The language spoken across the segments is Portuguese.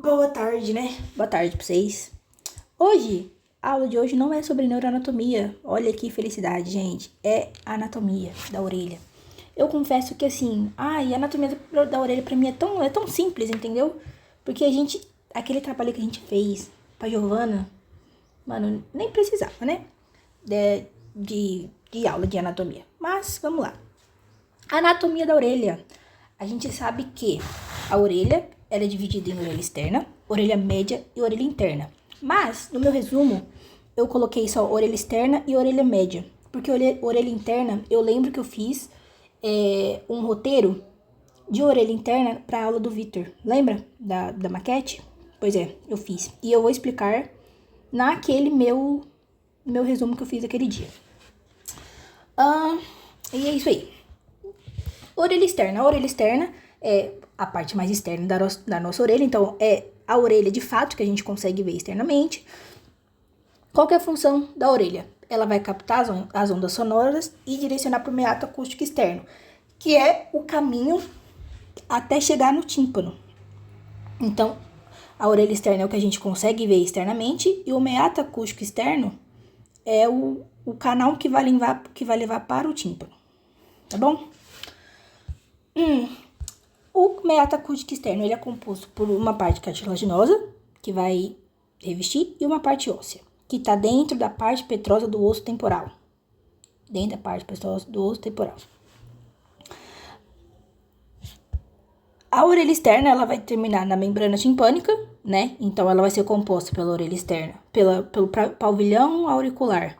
Boa tarde, né? Boa tarde pra vocês. Hoje, a aula de hoje não é sobre neuroanatomia. Olha que felicidade, gente. É anatomia da orelha. Eu confesso que assim, a anatomia da orelha pra mim é tão simples, entendeu? Porque aquele trabalho que a gente fez pra Giovana, mano, nem precisava, né? De aula de anatomia. Mas, vamos lá. Anatomia da orelha. A gente sabe que a orelha ela é dividida em orelha externa, orelha média e orelha interna. Mas, no meu resumo, eu coloquei só orelha externa e orelha média. Porque orelha interna, eu lembro que eu fiz um roteiro de orelha interna para a aula do Vitor. Lembra da maquete? Pois é, eu fiz. E eu vou explicar naquele meu resumo que eu fiz aquele dia. E é isso aí. Orelha externa. A orelha externa é a parte mais externa da nossa orelha. Então, é a orelha de fato que a gente consegue ver externamente. Qual que é a função da orelha? Ela vai captar as ondas sonoras e direcionar para o meato acústico externo, que é o caminho até chegar no tímpano. Então, a orelha externa é o que a gente consegue ver externamente e o meato acústico externo é o canal que vai levar para o tímpano. Tá bom? O meato acústico externo ele é composto por uma parte cartilaginosa, que vai revestir, e uma parte óssea, que está dentro da parte petrosa do osso temporal. Dentro da parte petrosa do osso temporal. A orelha externa ela vai terminar na membrana timpânica, né? Então, ela vai ser composta pela orelha externa, pelo pavilhão auricular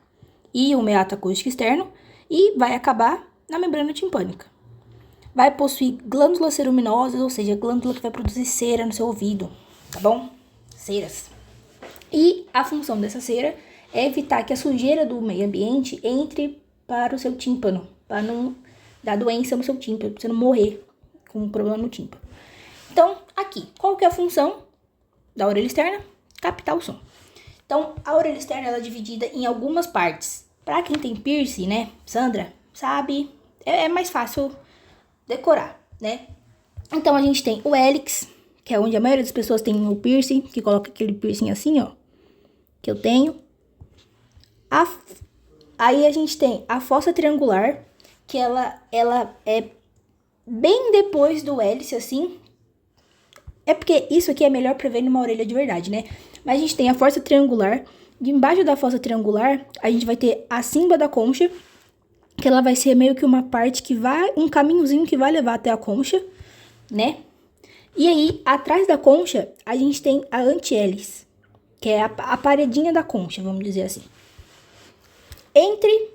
e o meato acústico externo, e vai acabar na membrana timpânica. Vai possuir glândulas ceruminosas, ou seja, glândula que vai produzir cera no seu ouvido, tá bom? Ceras. E a função dessa cera é evitar que a sujeira do meio ambiente entre para o seu tímpano, para não dar doença no seu tímpano, para você não morrer com um problema no tímpano. Então, aqui, qual que é a função da orelha externa? Captar o som. Então, a orelha externa ela é dividida em algumas partes. Para quem tem piercing, né, Sandra, sabe, é mais fácil decorar, né? Então, a gente tem o hélix, que é onde a maioria das pessoas tem o piercing, que coloca aquele piercing assim, ó, que eu tenho. Aí a gente tem a fossa triangular, que ela é bem depois do hélice, assim. É porque isso aqui é melhor pra ver numa orelha de verdade, né? Mas a gente tem a fossa triangular. De embaixo da fossa triangular, a gente vai ter a símba da concha, que ela vai ser meio que uma parte que vai, um caminhozinho que vai levar até a concha, né? E aí, atrás da concha, a gente tem a antihélice, que é a paredinha da concha, vamos dizer assim. Entre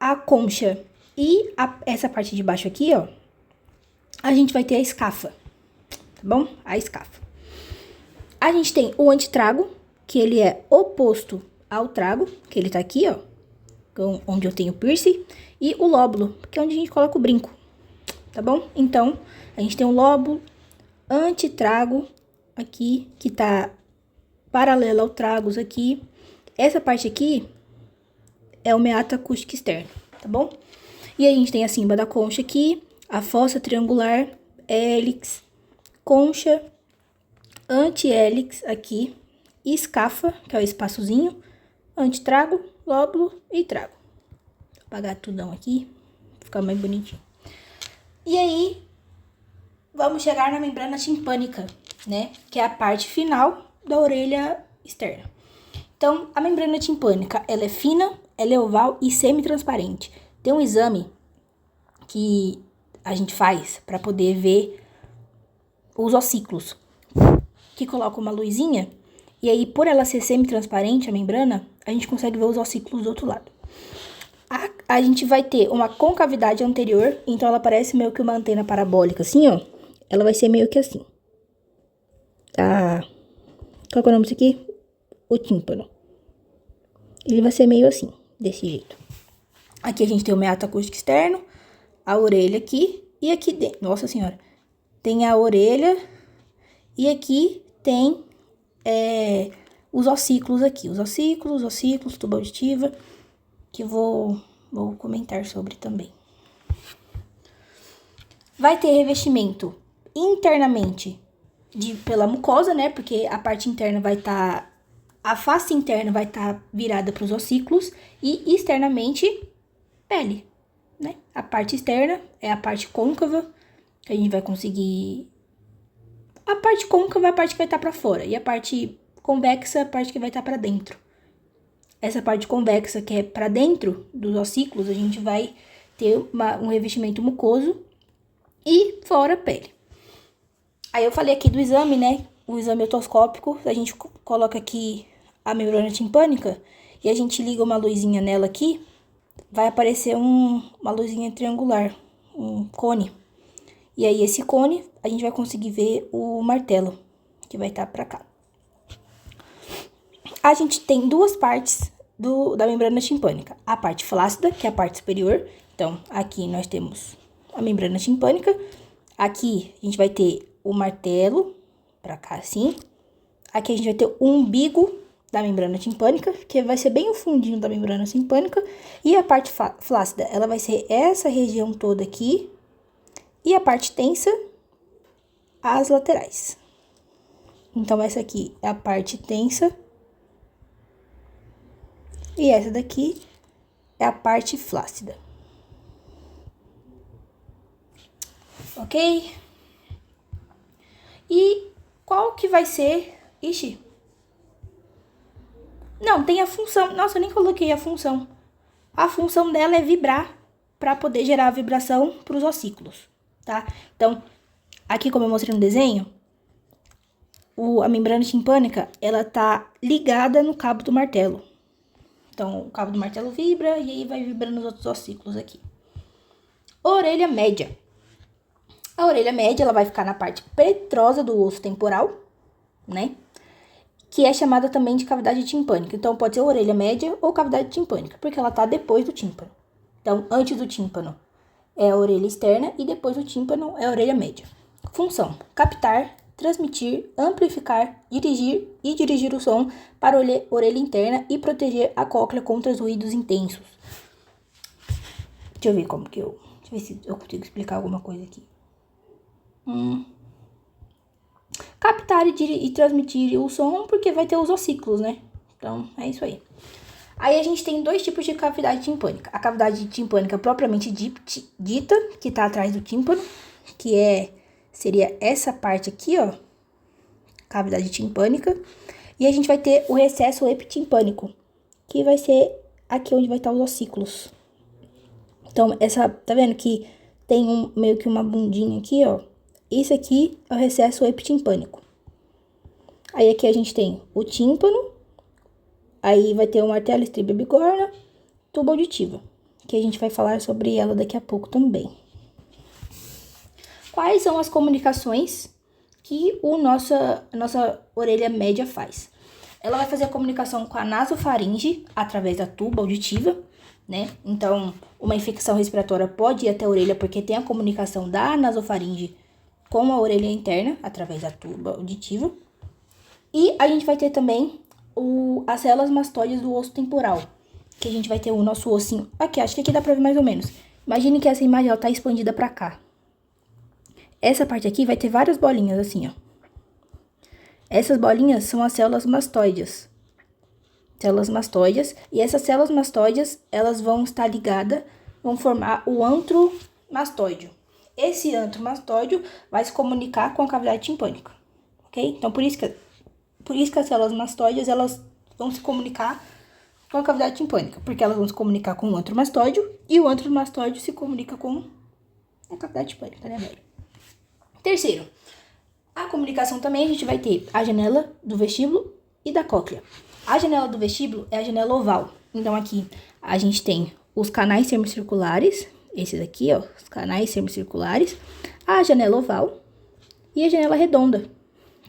a concha e essa parte de baixo aqui, ó, a gente vai ter a escafa, tá bom? A escafa. A gente tem o antitrago, que ele é oposto ao trago, que ele tá aqui, ó, onde eu tenho piercing, e o lóbulo, que é onde a gente coloca o brinco, tá bom? Então, a gente tem um lóbulo antitrago aqui, que tá paralelo ao tragos aqui. Essa parte aqui é o meato acústico externo, tá bom? E a gente tem a símba da concha aqui, a fossa triangular, hélix, concha, anti-hélix aqui, e escafa, que é o espaçozinho, antitrago, lóbulo e trago. Vou apagar tudão aqui, ficar mais bonitinho. E aí, vamos chegar na membrana timpânica, né? Que é a parte final da orelha externa. Então, a membrana timpânica, ela é fina, ela é oval e semi-transparente. Tem um exame que a gente faz para poder ver os ossículos, que coloca uma luzinha, e aí, por ela ser semi-transparente, a membrana, a gente consegue ver os ossículos do outro lado. A gente vai ter uma concavidade anterior, então ela parece meio que uma antena parabólica, assim, ó. Ela vai ser meio que assim. Qual que é o nome disso aqui? O tímpano. Ele vai ser meio assim, desse jeito. Aqui a gente tem o meato acústico externo, a orelha aqui, e aqui dentro, nossa senhora, tem a orelha, e aqui tem os ossículos aqui. Os ossículos, tuba auditiva, que vou comentar sobre também. Vai ter revestimento internamente pela mucosa, né? Porque a parte interna vai estar... a face interna vai estar virada para os ossículos e externamente, pele, né? A parte externa é a parte côncava, que a gente vai conseguir... A parte côncava é a parte que vai estar para fora e a parte convexa é a parte que vai estar para dentro. Essa parte convexa, que é para dentro dos ossículos, a gente vai ter um revestimento mucoso e fora a pele. Aí eu falei aqui do exame, né? O exame otoscópico, a gente coloca aqui a membrana timpânica e a gente liga uma luzinha nela aqui, vai aparecer uma luzinha triangular, um cone. E aí esse cone, a gente vai conseguir ver o martelo, que vai estar pra cá. A gente tem duas partes da membrana timpânica. A parte flácida, que é a parte superior. Então, aqui nós temos a membrana timpânica. Aqui a gente vai ter o martelo, pra cá assim. Aqui a gente vai ter o umbigo da membrana timpânica, que vai ser bem o fundinho da membrana timpânica. E a parte flácida, ela vai ser essa região toda aqui. E a parte tensa, as laterais. Então, essa aqui é a parte tensa. E essa daqui é a parte flácida. Ok? E qual que vai ser... Ixi. Não, tem a função. Nossa, eu nem coloquei a função. A função dela é vibrar para poder gerar a vibração para os ossículos, tá? Então, aqui como eu mostrei no desenho, a membrana timpânica, ela tá ligada no cabo do martelo. Então, o cabo do martelo vibra e aí vai vibrando os outros ossículos aqui. Orelha média. A orelha média, ela vai ficar na parte petrosa do osso temporal, né? Que é chamada também de cavidade timpânica. Então, pode ser orelha média ou cavidade timpânica, porque ela tá depois do tímpano. Então, antes do tímpano é a orelha externa e depois do tímpano é a orelha média. Função: captar, transmitir, amplificar, dirigir e dirigir o som para a orelha interna e proteger a cóclea contra os ruídos intensos. Deixa eu ver como que eu... Deixa eu ver se eu consigo explicar alguma coisa aqui. Captar e transmitir o som porque vai ter os ossículos, né? Então, é isso aí. Aí a gente tem dois tipos de cavidade timpânica. A cavidade timpânica propriamente dita, que tá atrás do tímpano, que seria essa parte aqui, ó, cavidade timpânica. E a gente vai ter o recesso epitimpânico, que vai ser aqui onde vai estar os ossículos. Então, tá vendo que tem meio que uma bundinha aqui, ó. Isso aqui é o recesso epitimpânico. Aí aqui a gente tem o tímpano, aí vai ter o martelo, estribo e bigorna, tuba auditiva, que a gente vai falar sobre ela daqui a pouco também. Quais são as comunicações que a nossa orelha média faz? Ela vai fazer a comunicação com a nasofaringe através da tuba auditiva, né? Então, uma infecção respiratória pode ir até a orelha porque tem a comunicação da nasofaringe com a orelha interna através da tuba auditiva. E a gente vai ter também as células mastóides do osso temporal, que a gente vai ter o nosso ossinho. Aqui, acho que aqui dá pra ver mais ou menos. Imagine que essa imagem ela tá expandida pra cá. Essa parte aqui vai ter várias bolinhas assim, ó. Essas bolinhas são as células mastóides. Células mastóides. E essas células mastóides, elas vão estar ligadas, vão formar o antro mastóide. Esse antro mastóide vai se comunicar com a cavidade timpânica, ok? Então, por isso que as células mastóides, elas vão se comunicar com a cavidade timpânica, porque elas vão se comunicar com o antro mastóide e o antro mastóide se comunica com a cavidade timpânica, né, velho? Terceiro, a comunicação também a gente vai ter a janela do vestíbulo e da cóclea. A janela do vestíbulo é a janela oval. Então, aqui a gente tem os canais semicirculares, esses aqui, ó, os canais semicirculares, a janela oval e a janela redonda,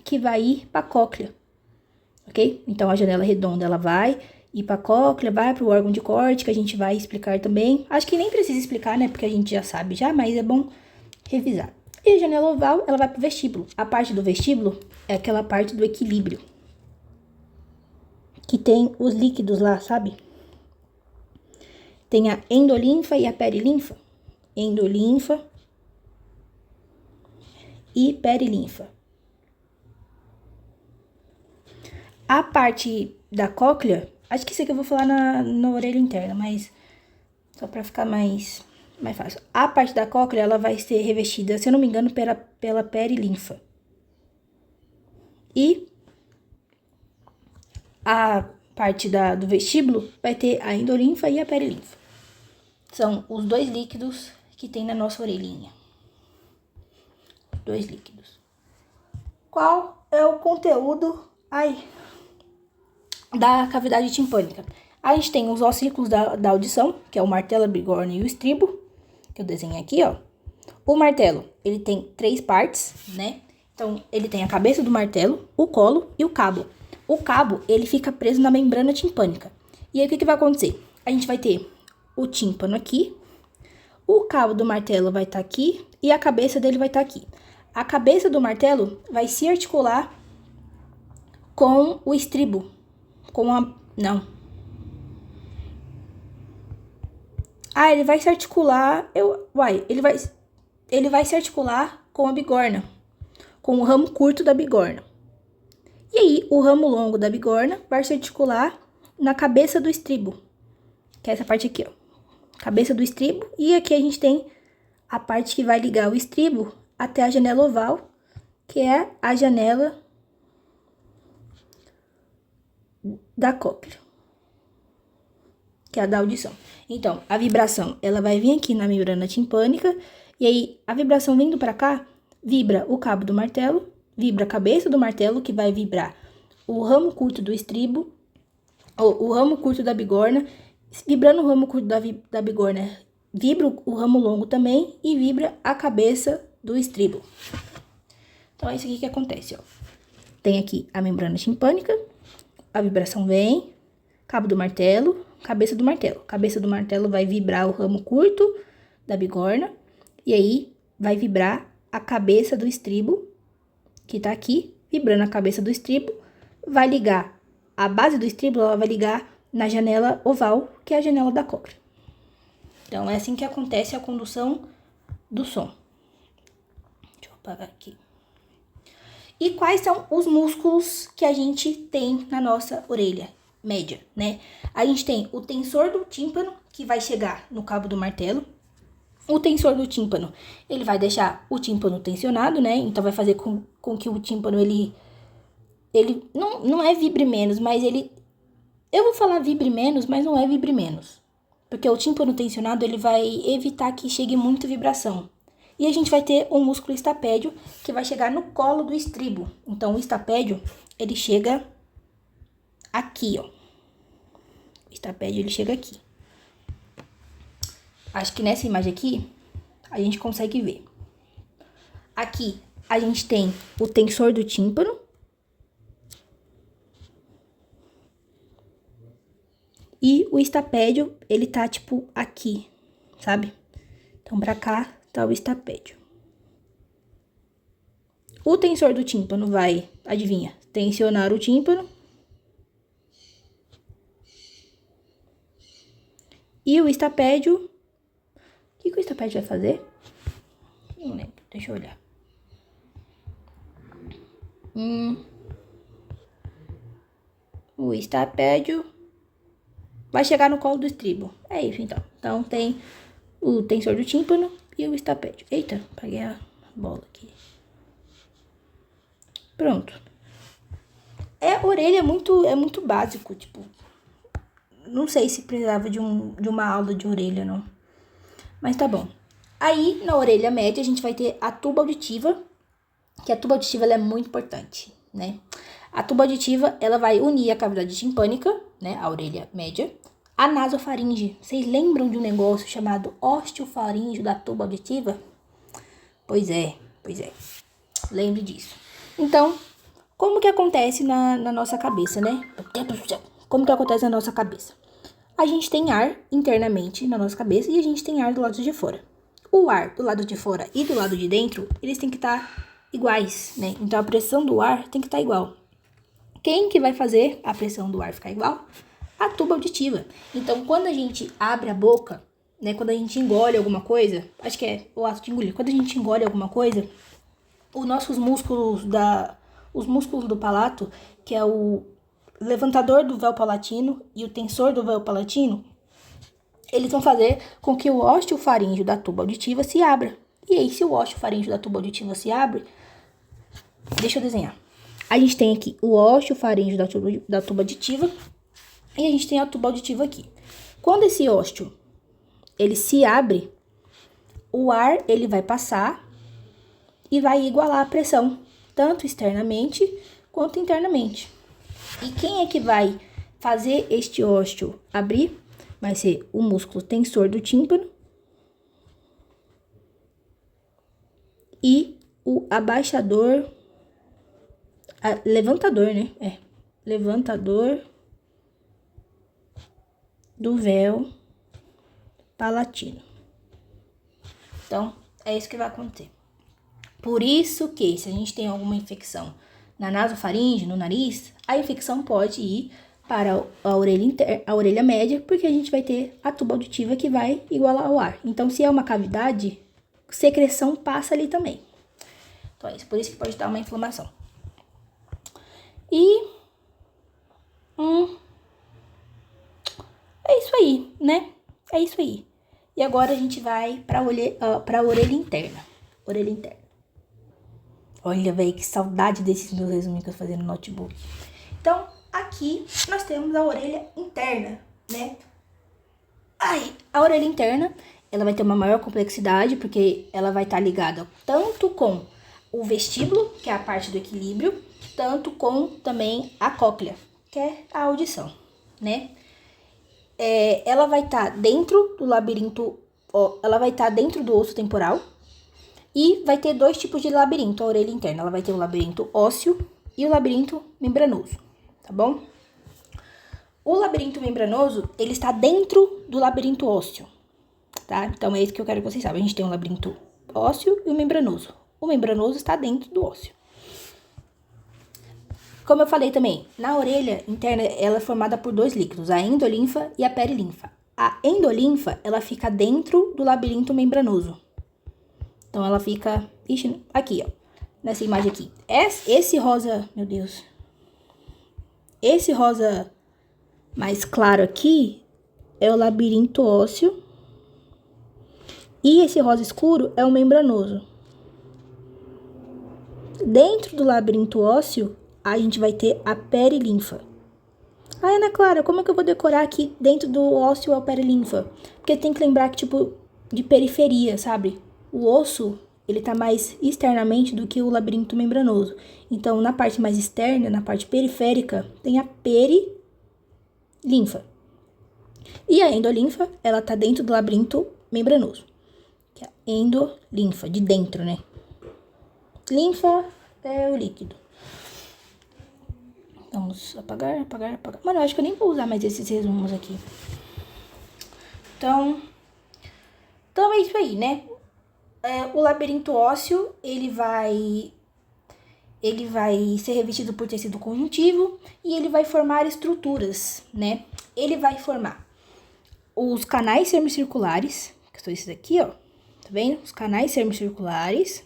que vai ir para a cóclea, ok? Então, a janela redonda, ela vai ir para a cóclea, vai para o órgão de corte, que a gente vai explicar também. Acho que nem precisa explicar, né, porque a gente já sabe já, mas é bom revisar. E a janela oval, ela vai para o vestíbulo. A parte do vestíbulo é aquela parte do equilíbrio, que tem os líquidos lá, sabe? Tem a endolinfa e a perilinfa. Endolinfa e perilinfa. A parte da cóclea, acho que isso aqui eu vou falar na orelha interna, mas só pra ficar mais fácil. A parte da cóclea, ela vai ser revestida, se eu não me engano, pela perilinfa. E a parte do vestíbulo vai ter a endolinfa e a perilinfa. São os dois líquidos que tem na nossa orelhinha. Dois líquidos. Qual é o conteúdo da cavidade timpânica? A gente tem os ossículos da audição, que é o martelo, a bigorna e o estribo, que eu desenhei aqui, ó. O martelo, ele tem 3 partes, né? Então, ele tem a cabeça do martelo, o colo e o cabo. O cabo, ele fica preso na membrana timpânica. E aí, o que vai acontecer? A gente vai ter o tímpano aqui, o cabo do martelo vai estar aqui e a cabeça dele vai estar aqui. A cabeça do martelo vai se articular com o estribo, ele vai se articular, ele vai se articular com a bigorna, com o ramo curto da bigorna. E aí, o ramo longo da bigorna vai se articular na cabeça do estribo, que é essa parte aqui, ó. Cabeça do estribo, e aqui a gente tem a parte que vai ligar o estribo até a janela oval, que é a janela da cóclea, que é a da audição. Então, a vibração, ela vai vir aqui na membrana timpânica, e aí, a vibração vindo pra cá, vibra o cabo do martelo, vibra a cabeça do martelo, que vai vibrar o ramo curto do estribo, ou o ramo curto da bigorna. Vibrando o ramo curto da bigorna, vibra o ramo longo também e vibra a cabeça do estribo. Então, é isso aqui que acontece, ó. Tem aqui a membrana timpânica, a vibração vem, cabo do martelo, cabeça do martelo. Cabeça do martelo vai vibrar o ramo curto da bigorna, e aí vai vibrar a cabeça do estribo, que tá aqui, vibrando a cabeça do estribo, vai ligar a base do estribo, ela vai ligar na janela oval, que é a janela da cóclea. Então, é assim que acontece a condução do som. Deixa eu apagar aqui. E quais são os músculos que a gente tem na nossa orelha média, né? A gente tem o tensor do tímpano, que vai chegar no cabo do martelo. O tensor do tímpano, ele vai deixar o tímpano tensionado, né? Então, vai fazer com que o tímpano, ele não é vibre menos, mas eu vou falar vibre menos, mas não é vibre menos. Porque o tímpano tensionado, ele vai evitar que chegue muita vibração. E a gente vai ter um músculo estapédio, que vai chegar no colo do estribo. Então, o estapédio, ele chega aqui, ó. O estapédio, ele chega aqui. Acho que nessa imagem aqui, a gente consegue ver. Aqui, a gente tem o tensor do tímpano. E o estapédio, ele tá, tipo, aqui, sabe? Então, pra cá tá o estapédio. O tensor do tímpano vai, adivinha, tensionar o tímpano. E o estapédio... O que o estapédio vai fazer? Não lembro, deixa eu olhar. O estapédio vai chegar no colo do estribo. É isso, então. Então, tem o tensor do tímpano e o estapédio. Eita, apaguei a bola aqui. Pronto. Orelha é muito básico, tipo... Não sei se precisava de uma aula de orelha, não. Mas tá bom. Aí, na orelha média, a gente vai ter a tuba auditiva, que a tuba auditiva, ela é muito importante, né? A tuba auditiva, ela vai unir a cavidade timpânica, né, a orelha média, a nasofaringe. Vocês lembram de um negócio chamado osteofaríngeo da tuba auditiva? Pois é. Lembre disso. Então, como que acontece na nossa cabeça, né? Como que acontece na nossa cabeça? A gente tem ar internamente na nossa cabeça e a gente tem ar do lado de fora. O ar do lado de fora e do lado de dentro, eles têm que estar iguais, né? Então, a pressão do ar tem que estar igual. Quem que vai fazer a pressão do ar ficar igual? A tuba auditiva. Então, quando a gente abre a boca, né? Quando a gente engole alguma coisa, acho que é o ato de engolir. Quando a gente engole alguma coisa, os músculos do palato, que é o levantador do véu palatino e o tensor do véu palatino, eles vão fazer com que o ósteo-faríngeo da tuba auditiva se abra. E aí, se o ósteo-faríngeo da tuba auditiva se abre, deixa eu desenhar. A gente tem aqui o ósteo-faríngeo da tuba auditiva e a gente tem a tuba auditiva aqui. Quando esse ósteo, ele se abre, o ar, ele vai passar e vai igualar a pressão, tanto externamente quanto internamente. E quem é que vai fazer este ósteo abrir? Vai ser o músculo tensor do tímpano e o abaixador, levantador, né? Levantador do véu palatino. Então, é isso que vai acontecer. Por isso que, se a gente tem alguma infecção na nasofaringe, no nariz, a infecção pode ir para a orelha média, porque a gente vai ter a tuba auditiva que vai igualar o ar. Então, se é uma cavidade, secreção passa ali também. Então, é isso. Por isso que pode dar uma inflamação. E é isso aí, né? É isso aí. E agora a gente vai para a orelha interna. Orelha interna. Olha, velho, que saudade desses meus resuminhos que eu fazia no notebook. Então, aqui nós temos a orelha interna, né? A orelha interna, ela vai ter uma maior complexidade, porque ela vai estar ligada tanto com o vestíbulo, que é a parte do equilíbrio, tanto com também a cóclea, que é a audição, né? Ela vai estar dentro do labirinto, ela vai estar dentro do osso temporal, e vai ter dois tipos de labirinto, a orelha interna. Ela vai ter o labirinto ósseo e o labirinto membranoso, tá bom? O labirinto membranoso, ele está dentro do labirinto ósseo, tá? Então, é isso que eu quero que vocês saibam. A gente tem o labirinto ósseo e o membranoso. O membranoso está dentro do ósseo. Como eu falei também, na orelha interna, ela é formada por dois líquidos, a endolinfa e a perilinfa. A endolinfa, ela fica dentro do labirinto membranoso. Então, ela fica, aqui, ó, nessa imagem aqui. Esse rosa, meu Deus, esse rosa mais claro aqui é o labirinto ósseo e esse rosa escuro é o membranoso. Dentro do labirinto ósseo, a gente vai ter a perilinfa. Ah, Ana Clara, como é que eu vou decorar aqui dentro do ósseo é o perilinfa? Porque tem que lembrar que, tipo, de periferia, sabe? O osso, ele tá mais externamente do que o labirinto membranoso. Então, na parte mais externa, na parte periférica, tem a perilinfa. E a endolinfa, ela tá dentro do labirinto membranoso. Que é a endolinfa, de dentro, né? Linfa é o líquido. Vamos apagar. Mano, eu acho que eu nem vou usar mais esses resumos aqui. Então é isso aí, né? O labirinto ósseo, ele vai ser revestido por tecido conjuntivo e ele vai formar estruturas, né? Ele vai formar os canais semicirculares, que são esses aqui, ó. Tá vendo? Os canais semicirculares.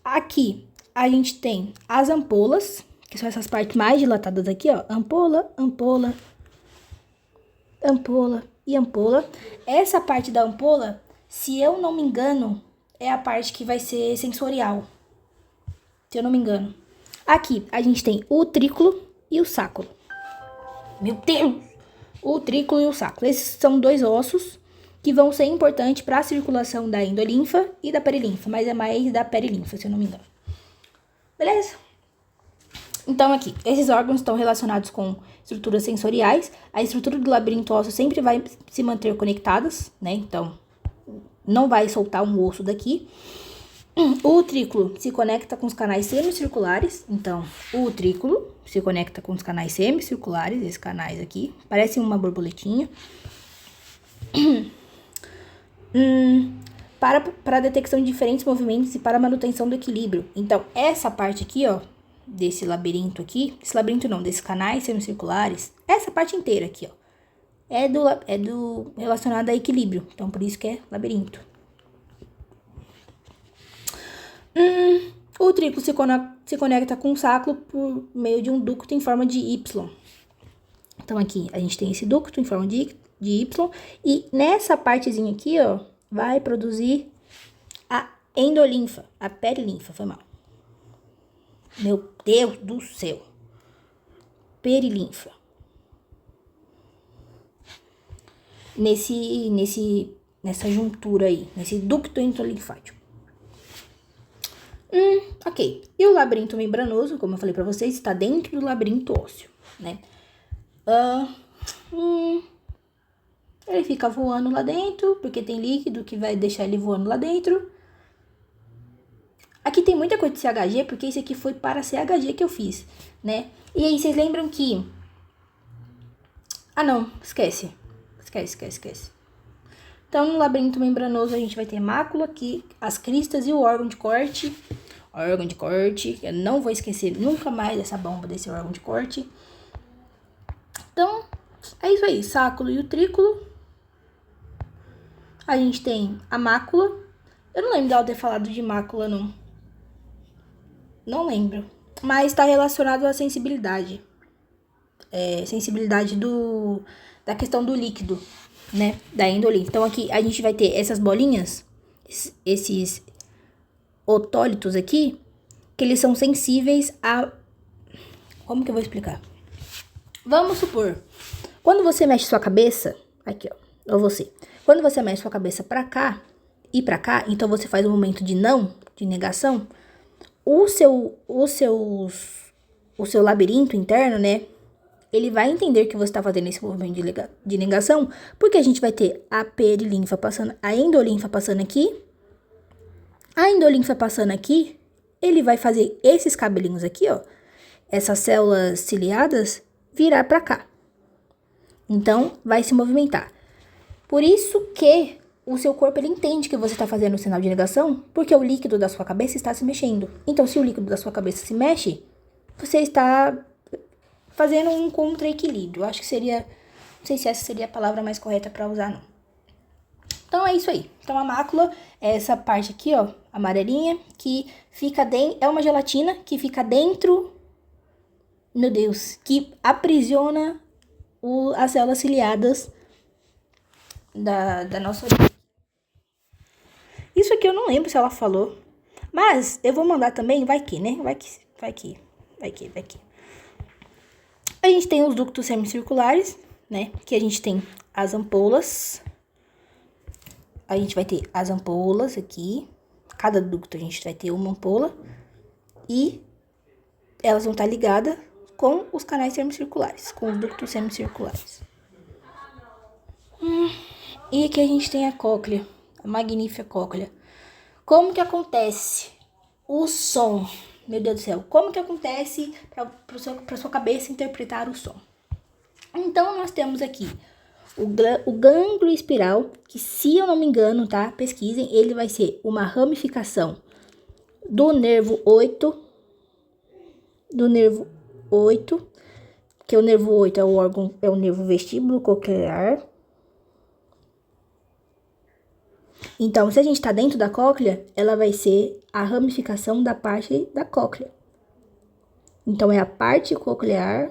Aqui a gente tem as ampolas, que são essas partes mais dilatadas aqui, ó. Ampola e ampola. Essa parte da ampola, se eu não me engano, é a parte que vai ser sensorial. Se eu não me engano. Aqui a gente tem o utrículo e o sáculo. Meu Deus! O utrículo e o sáculo. Esses são dois ossos que vão ser importantes para a circulação da endolinfa e da perilinfa, mas é mais da perilinfa, se eu não me engano. Beleza? Então, aqui, esses órgãos estão relacionados com estruturas sensoriais. A estrutura do labirinto ósseo sempre vai se manter conectadas, né? Então, não vai soltar um osso daqui. O utrículo se conecta com os canais semicirculares. Então, o utrículo se conecta com os canais semicirculares, esses canais aqui. Parece uma borboletinha. Para a detecção de diferentes movimentos e para a manutenção do equilíbrio. Então, essa parte aqui, ó, desse labirinto aqui, desses canais semicirculares, essa parte inteira aqui, ó, é do relacionado a equilíbrio. Então, por isso que é labirinto. O O triclo se conecta com o sacro por meio de um ducto em forma de Y. Então, aqui a gente tem esse ducto em forma de Y. E nessa partezinha aqui, ó, vai produzir a endolinfa, a perilinfa, foi mal. Meu Deus do céu. Perilinfa. Nessa juntura aí, nesse ducto endolinfático. Ok. E o labirinto membranoso, como eu falei pra vocês, está dentro do labirinto ósseo, né? Ele fica voando lá dentro, porque tem líquido que vai deixar ele voando lá dentro. Aqui tem muita coisa de CHG, porque isso aqui foi para CHG que eu fiz, né? E aí, vocês lembram que... Ah, não, esquece. Esquece. Então, no labirinto membranoso, a gente vai ter mácula aqui, as cristas e o órgão de corte. Órgão de corte, eu não vou esquecer nunca mais essa bomba desse órgão de corte. Então, é isso aí, sáculo e o trículo. A gente tem a mácula. Eu não lembro de ela ter falado de mácula, não. Não lembro. Mas está relacionado à sensibilidade. Sensibilidade da questão do líquido, né? Da endolinfa. Então, aqui a gente vai ter essas bolinhas, esses otólitos aqui, que eles são sensíveis a... Como que eu vou explicar? Vamos supor, quando você mexe sua cabeça, aqui ó, ou você, quando você mexe sua cabeça pra cá e pra cá, então você faz um momento de não, de negação, o seu labirinto interno, né, ele vai entender que você está fazendo esse movimento de negação, porque a gente vai ter a perilinfa passando, a endolinfa passando aqui, a endolinfa passando aqui, ele vai fazer esses cabelinhos aqui, ó, essas células ciliadas, virar pra cá. Então, vai se movimentar. Por isso que o seu corpo, ele entende que você está fazendo o sinal de negação, porque o líquido da sua cabeça está se mexendo. Então, se o líquido da sua cabeça se mexe, você está fazendo um contra-equilíbrio. Acho que seria... Não sei se essa seria a palavra mais correta para usar, não. Então, é isso aí. Então, a mácula é essa parte aqui, ó, amarelinha, que fica dentro... É uma gelatina que fica dentro... Meu Deus, que aprisiona as células ciliadas da nossa orelha. Isso aqui eu não lembro se ela falou. Mas eu vou mandar também, vai que, né? Vai que. A gente tem os ductos semicirculares, né? Que a gente tem as ampolas. A gente vai ter as ampolas aqui. Cada ducto a gente vai ter uma ampola. E elas vão estar ligadas com os canais semicirculares, com os ductos semicirculares. E aqui a gente tem a cóclea, a magnífica cóclea. Como que acontece o som? Meu Deus do céu, como que acontece para sua cabeça interpretar o som? Então, nós temos aqui o gânglio espiral, que se eu não me engano, tá? Pesquisem, ele vai ser uma ramificação do nervo 8, que o nervo 8 é o nervo vestíbulo coclear. Então, se a gente tá dentro da cóclea, ela vai ser a ramificação da parte da cóclea. Então, é a parte coclear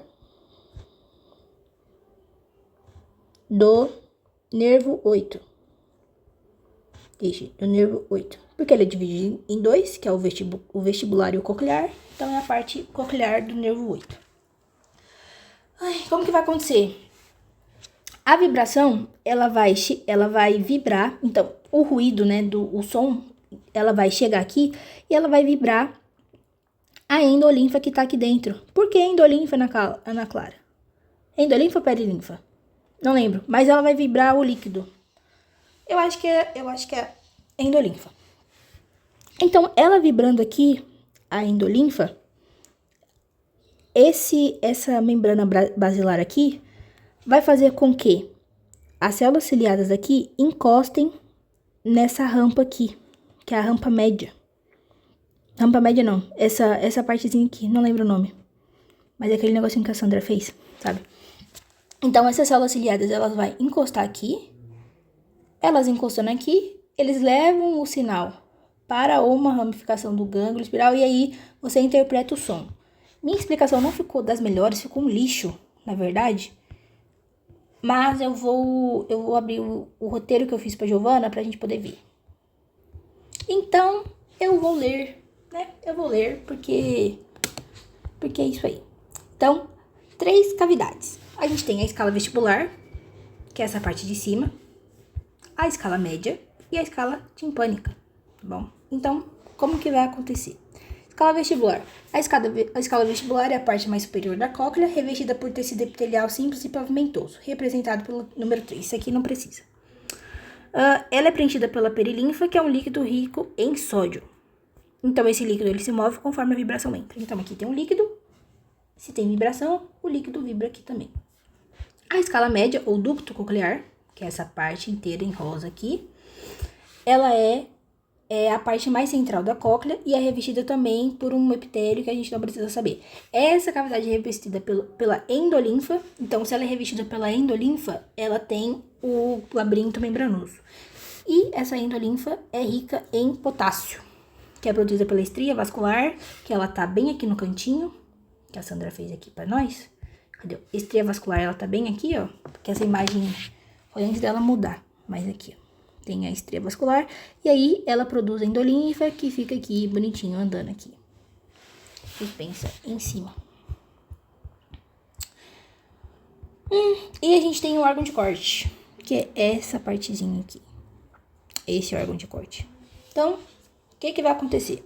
do nervo 8. Do nervo 8. Porque ele é dividido em dois, que é o vestibular e o coclear. Então, é a parte coclear do nervo 8. Como que vai acontecer? A vibração, ela vai vibrar. Então, o ruído, né, o som, ela vai chegar aqui e ela vai vibrar a endolinfa que tá aqui dentro. Por que endolinfa, Ana Clara? Endolinfa ou perilinfa? Não lembro, mas ela vai vibrar o líquido. Eu acho que é endolinfa. Então, ela vibrando aqui, a endolinfa, essa membrana basilar aqui vai fazer com que as células ciliadas aqui encostem nessa rampa aqui, que é a rampa média. Rampa média não, essa partezinha aqui, não lembro o nome. Mas é aquele negocinho que a Sandra fez, sabe? Então, essas células ciliadas, elas vão encostar aqui. Elas encostando aqui, eles levam o sinal para uma ramificação do gânglio espiral e aí você interpreta o som. Minha explicação não ficou das melhores, ficou um lixo, na verdade. Mas eu vou abrir o roteiro que eu fiz pra Giovana pra gente poder ver. Então, eu vou ler, né? Eu vou ler porque é isso aí. Então, 3 cavidades. A gente tem a escala vestibular, que é essa parte de cima, a escala média e a escala timpânica, tá bom? Então, como que vai acontecer? Escala vestibular. A escala vestibular é a parte mais superior da cóclea, revestida por tecido epitelial simples e pavimentoso, representado pelo número 3. Isso aqui não precisa. Ela é preenchida pela perilinfa, que é um líquido rico em sódio. Então, esse líquido ele se move conforme a vibração entra. Então, aqui tem um líquido. Se tem vibração, o líquido vibra aqui também. A escala média, ou ducto coclear, que é essa parte inteira em rosa aqui, ela é a parte mais central da cóclea e é revestida também por um epitélio que a gente não precisa saber. Essa cavidade é revestida pela endolinfa. Então, se ela é revestida pela endolinfa, ela tem o labirinto membranoso. E essa endolinfa é rica em potássio, que é produzida pela estria vascular, que ela tá bem aqui no cantinho, que a Sandra fez aqui pra nós. Cadê? Estria vascular, ela tá bem aqui, ó, porque essa imagem foi antes dela mudar, mas aqui, ó. Tem a estria vascular, e aí ela produz a endolinfa, que fica aqui bonitinho andando aqui. Suspensa em cima. E a gente tem o órgão de corte, que é essa partezinha aqui. Esse órgão de corte. Então, o que vai acontecer?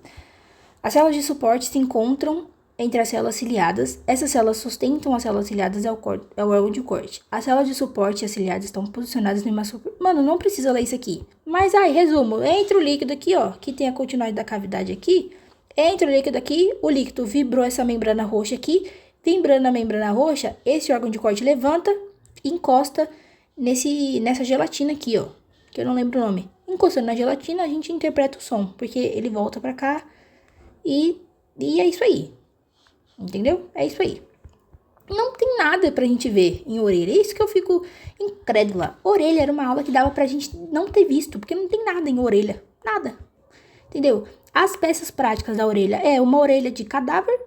As células de suporte se encontram entre as células ciliadas. Essas células sustentam as células ciliadas é o órgão de corte. As células de suporte e as ciliadas estão posicionadas no imaço. Mano, não precisa ler isso aqui. Mas aí, resumo. Entra o líquido aqui, ó, que tem a continuidade da cavidade aqui. Entra o líquido aqui, o líquido vibrou essa membrana roxa aqui. Vibrando na membrana roxa, esse órgão de corte levanta e encosta nessa gelatina aqui, ó. Que eu não lembro o nome. Encostando na gelatina, a gente interpreta o som. Porque ele volta pra cá e é isso aí. Entendeu? É isso aí. Não tem nada pra gente ver em orelha. É isso que eu fico incrédula. Orelha era uma aula que dava pra gente não ter visto, porque não tem nada em orelha. Nada. Entendeu? As peças práticas da orelha é uma orelha de cadáver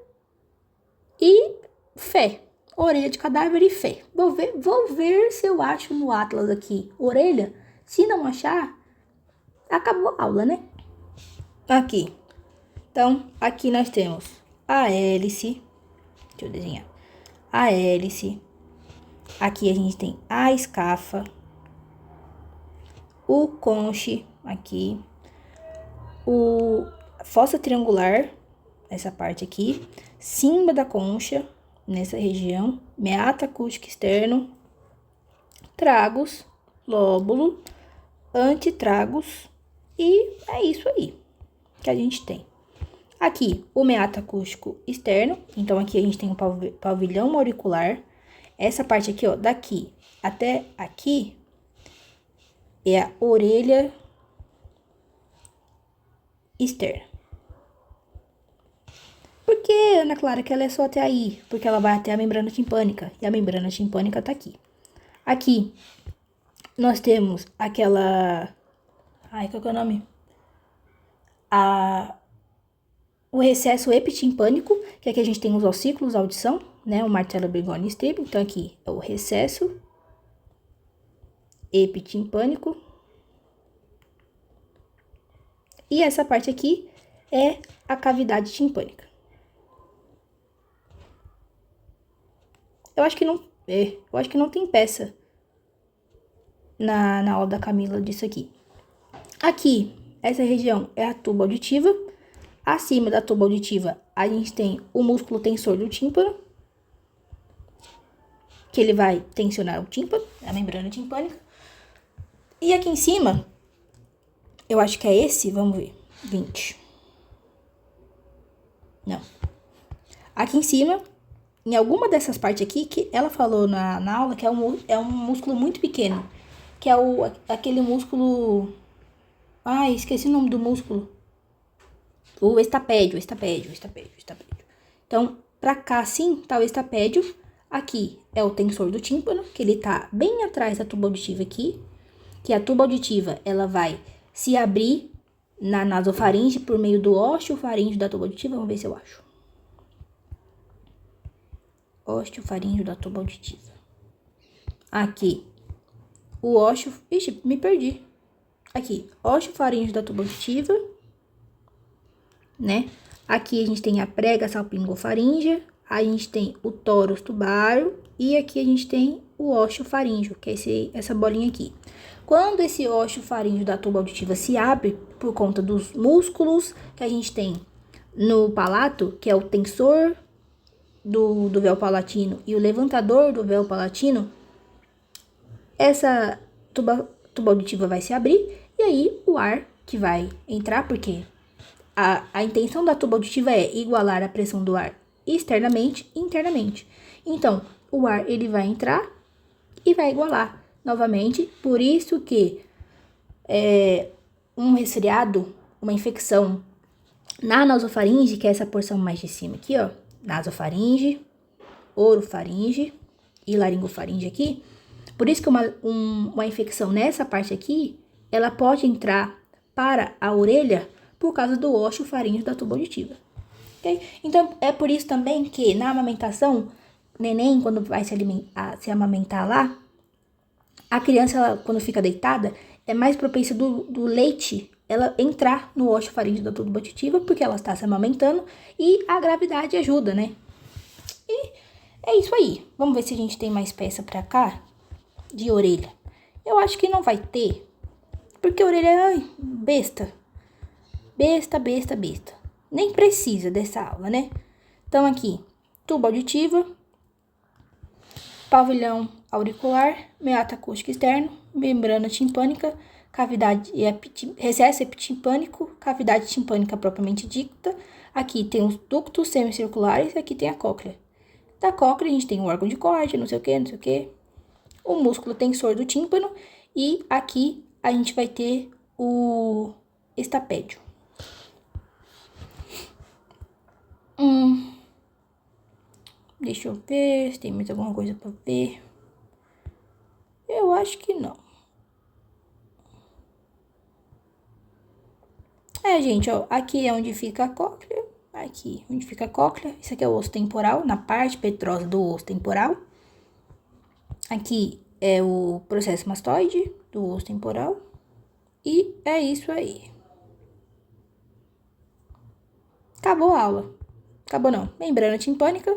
e fé. Orelha de cadáver e fé. Vou ver se eu acho no Atlas aqui orelha. Se não achar, acabou a aula, né? Aqui. Então, aqui nós temos a hélice. Deixa eu desenhar. A hélice. Aqui a gente tem a escafa. O conche aqui. O fossa triangular, essa parte aqui. Cima da concha, nessa região. Meato acústico externo. Tragos, lóbulo, antitragos. E é isso aí que a gente tem. Aqui, o meato acústico externo. Então, aqui a gente tem um pavilhão auricular. Essa parte aqui, ó, daqui até aqui, é a orelha externa. Por que, Ana Clara, que ela é só até aí? Porque ela vai até a membrana timpânica. E a membrana timpânica tá aqui. Aqui, nós temos aquela... Ai, qual que é o nome? O recesso epitimpânico, que aqui a gente tem os ossículos, a audição, né? O martelo, bigode e estribo. Então, aqui é o recesso epitimpânico. E essa parte aqui é a cavidade timpânica. Eu acho que não tem peça na aula da Camila disso aqui. Aqui, essa região é a tuba auditiva. Acima da tuba auditiva, a gente tem o músculo tensor do tímpano, que ele vai tensionar o tímpano, a membrana timpânica. E aqui em cima, eu acho que é esse, vamos ver, 20. Não. Aqui em cima, em alguma dessas partes aqui, que ela falou na aula, que é um músculo muito pequeno, que é aquele músculo... Ai, esqueci o nome do músculo. O estapédio. Então, pra cá, assim, tá o estapédio. Aqui é o tensor do tímpano, que ele tá bem atrás da tuba auditiva aqui. Que a tuba auditiva, ela vai se abrir na nasofaringe por meio do osteofaríngeo da tuba auditiva. Vamos ver se eu acho. Osteofaríngeo da tuba auditiva. Aqui. O ósseo... Ixi, me perdi. Aqui. Osteofaríngeo da tuba auditiva. Né? Aqui a gente tem a prega salpingofaríngea. A gente tem o torus tubário. E aqui a gente tem o osteofaríngeo, que é essa bolinha aqui. Quando esse osteofaríngeo da tuba auditiva se abre, por conta dos músculos que a gente tem no palato, que é o tensor do véu palatino e o levantador do véu palatino, essa tuba auditiva vai se abrir e aí o ar que vai entrar, porque a intenção da tuba auditiva é igualar a pressão do ar externamente e internamente. Então, o ar ele vai entrar e vai igualar novamente. Por isso que um resfriado, uma infecção na nasofaringe, que é essa porção mais de cima aqui, ó, nasofaringe, orofaringe e laringofaringe aqui. Por isso que uma infecção nessa parte aqui, ela pode entrar para a orelha por causa do osteofaríngeo da tuba auditiva. Okay? Então, é por isso também que na amamentação, neném, quando vai se amamentar lá, a criança, ela, quando fica deitada, é mais propensa do leite ela entrar no osteofaríngeo da tuba auditiva, porque ela está se amamentando e a gravidade ajuda, né? E é isso aí. Vamos ver se a gente tem mais peça pra cá de orelha. Eu acho que não vai ter, porque orelha é besta. Besta. Nem precisa dessa aula, né? Então aqui, tuba auditiva, pavilhão auricular, meato acústico externo, membrana timpânica, cavidade recesso epitimpânico, cavidade timpânica propriamente dita. Aqui tem os ductos semicirculares e aqui tem a cóclea. Da cóclea a gente tem o órgão de corte, não sei o que. O músculo tensor do tímpano e aqui a gente vai ter o estapédio. Deixa eu ver se tem mais alguma coisa pra ver. Eu acho que não. Gente, ó, aqui é onde fica a cóclea. Aqui, onde fica a cóclea. Isso aqui é o osso temporal, na parte petrosa do osso temporal. Aqui é o processo mastoide do osso temporal. E é isso aí. Acabou a aula. Acabou não. Membrana timpânica.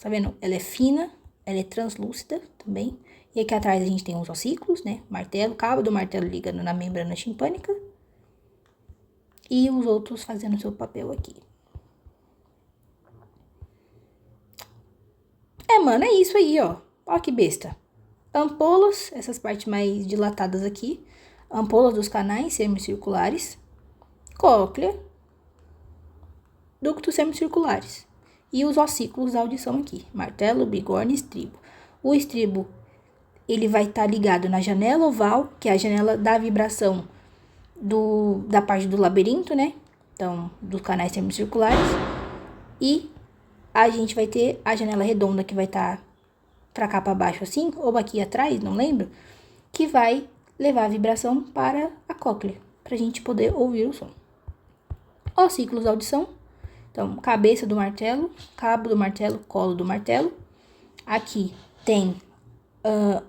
Tá vendo? Ela é fina, ela é translúcida também. E aqui atrás a gente tem uns ossículos, né? Martelo, cabo do martelo ligando na membrana timpânica. E os outros fazendo seu papel aqui. Mano, é isso aí, ó. Ó que besta. Ampolas, essas partes mais dilatadas aqui. Ampolas dos canais semicirculares. Cóclea. Ductos semicirculares. E os ossículos da audição aqui. Martelo, bigorna e estribo. O estribo, ele vai estar ligado na janela oval, que é a janela da vibração da parte do labirinto, né? Então, dos canais semicirculares. E a gente vai ter a janela redonda, que vai estar pra cá pra baixo assim, ou aqui atrás, não lembro, que vai levar a vibração para a cóclea, pra gente poder ouvir o som. Ossículos da audição. Então, cabeça do martelo, cabo do martelo, colo do martelo. Aqui tem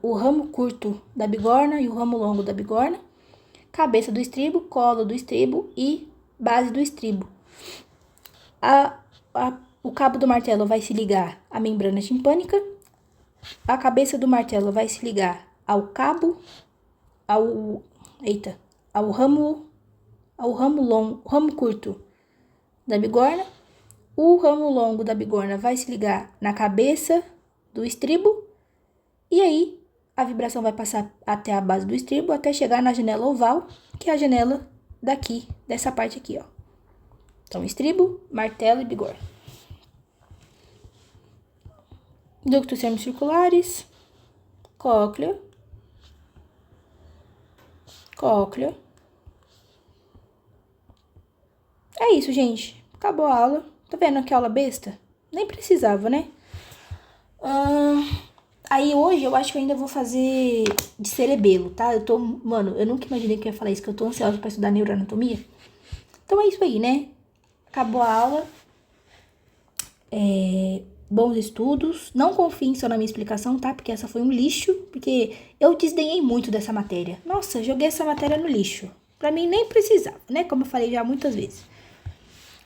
o ramo curto da bigorna e o ramo longo da bigorna. Cabeça do estribo, colo do estribo e base do estribo. O cabo do martelo vai se ligar à membrana timpânica. A cabeça do martelo vai se ligar ao cabo, ao ramo curto da bigorna. O ramo longo da bigorna vai se ligar na cabeça do estribo. E aí, a vibração vai passar até a base do estribo, até chegar na janela oval, que é a janela daqui, dessa parte aqui, ó. Então, estribo, martelo e bigorna. Ductos semicirculares, cóclea. É isso, gente. Acabou a aula. Tá vendo que aula besta? Nem precisava, né? Aí hoje eu acho que eu ainda vou fazer de cerebelo, tá? Mano, eu nunca imaginei que eu ia falar isso, que eu tô ansiosa pra estudar neuroanatomia. Então é isso aí, né? Acabou a aula. Bons estudos. Não confiem só na minha explicação, tá? Porque essa foi um lixo. Porque eu desdenhei muito dessa matéria. Nossa, joguei essa matéria no lixo. Pra mim nem precisava, né? Como eu falei já muitas vezes.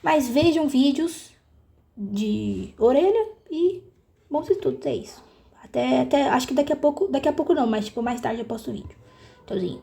Mas vejam vídeos de orelha e bons estudos, é isso. Até acho que daqui a pouco não, mas tipo, mais tarde eu posto o vídeo. Tchauzinho.